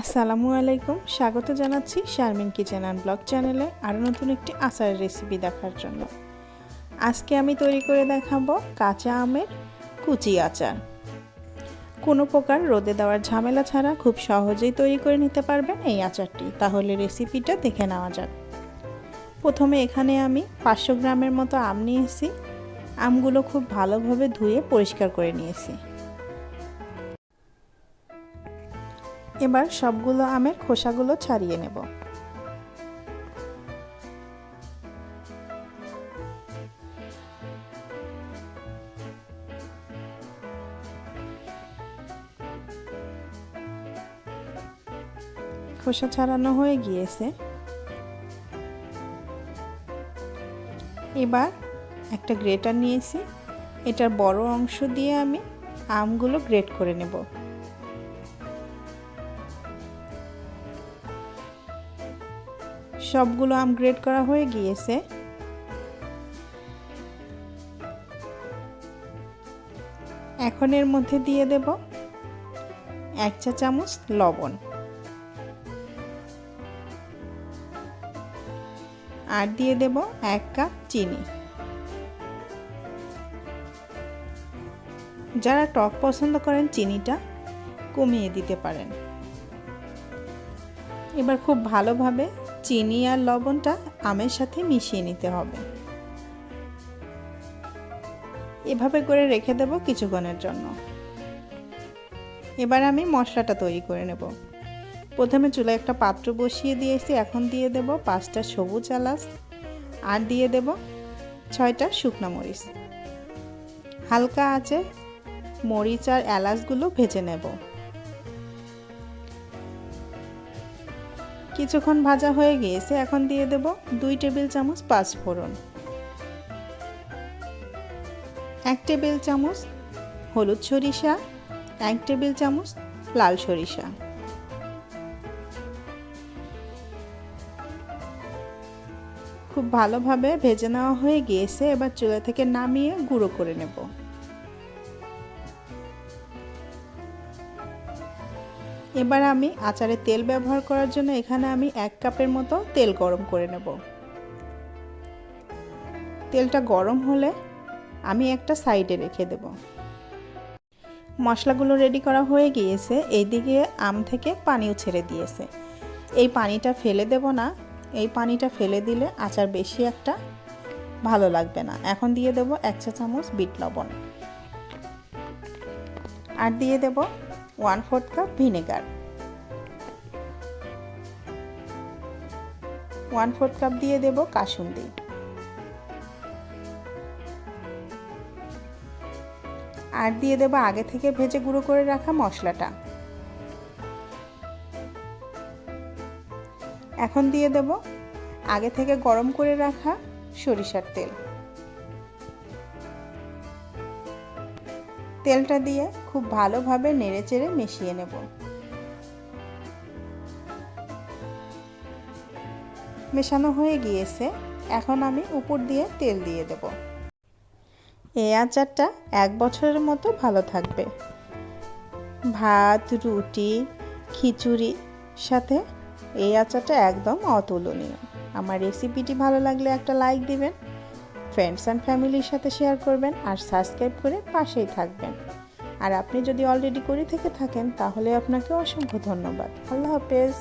আসসালামু আলাইকুম, স্বাগত জানাচ্ছি শারমিন কিচেন অ্যান্ড ব্লগ চ্যানেলে আরও নতুন একটি আচারের রেসিপি দেখার জন্য। আজকে আমি তৈরি করে দেখাবো কাঁচা আমের কুচি আচার। কোনো প্রকার রোদে দেওয়ার ঝামেলা ছাড়া খুব সহজেই তৈরি করে নিতে পারবেন এই আচারটি। তাহলে রেসিপিটা দেখে নেওয়া যাক। প্রথমে এখানে আমি 500 গ্রামের মতো আম নিয়েছি। আমগুলো খুব ভালোভাবে ধুয়ে পরিষ্কার করে নিয়েছি। এবার সবগুলো আমের খোসাগুলো ছাড়িয়ে নেব। খোসা ছাড়ানো হয়ে গিয়েছে। এবার একটা গ্রেটার নিয়েছি, এটার বড় অংশ দিয়ে আমি আমগুলো গ্রেট করে নেব। সবগুলো আম গ্রেট করা হয়ে গিয়েছে। এখন এর মধ্যে দিয়ে দেব 1 চা চামচ লবণ আর দিয়ে দেব 1 কাপ চিনি। যারা টক পছন্দ করেন চিনিটা কমিয়ে দিতে পারেন। এবার খুব ভালোভাবে চিনি আর লবণটা আমের সাথে মিশিয়ে নিতে হবে। এভাবে করে রেখে দেব কিছুক্ষণের জন্য। এবার আমি মশলাটা তৈরি করে নেব। প্রথমে চুলায় একটা পাত্র বসিয়ে দিয়েছি। এখন দিয়ে দেব 5টা সবুজ এলাচ আর দিয়ে দেব 6টা শুকনো মরিচ। হালকা আঁচে মরিচ আর এলাচগুলো ভেজে নেব। কিছুক্ষণ ভাজা হয়ে গিয়েছে। এখন দিয়ে দেব 2 টেবিল চামচ পাঁচফোড়ন, 1 টেবিল চামচ হলুদ সরিষা, 1 টেবিল চামচ লাল সরিষা। খুব ভালোভাবে ভেজে নেওয়া হয়ে গিয়েছে। এবার চুলা থেকে নামিয়ে গুঁড়ো করে নেব। এবার আমি আচারে তেল ব্যবহার করার জন্য এখানে আমি 1 কাপের মতো তেল গরম করে নেব। তেলটা গরম হলে আমি একটা সাইডে রেখে দেব। মশলাগুলো রেডি করা হয়ে গিয়েছে। এইদিকে আম থেকে পানিও ছেড়ে দিয়েছে। এই পানিটা ফেলে দেব না, এই পানিটা ফেলে দিলে আচার বেশি একটা ভালো লাগবে না। এখন দিয়ে দেব 1 চা চামচ বিট লবণ আর দিয়ে দেব 1/4 কাপ ভিনেগার, 1/4 কাপ দিয়ে দেব কাসুন্দি আর দিয়ে দেব আগে থেকে ভেজে গুঁড়ো করে রাখা মশলাটা। এখন দিয়ে দেব আগে থেকে গরম করে রাখা সরিষার তেল। তেলটা দিয়ে খুব ভালোভাবে নেড়েচেড়ে মিশিয়ে নেব। মেশানো হয়ে গিয়েছে। এখন আমি উপর দিয়ে তেল দিয়ে দেব। এই আচারটা 1 বছরের মতো ভালো থাকবে। ভাত, রুটি, খিচুড়ির সাথে এই আচারটা একদম অতুলনীয়। আমার রেসিপিটি ভালো লাগলে একটা লাইক দিবেন, ফ্রেন্ডস অ্যান্ড ফ্যামিলির সাথে শেয়ার করবেন আর সাবস্ক্রাইব করে পাশেই থাকবেন। আর আপনি যদি অলরেডি করে থেকে থাকেন তাহলে আপনাকে অসংখ্য ধন্যবাদ। আল্লাহ হাফেজ।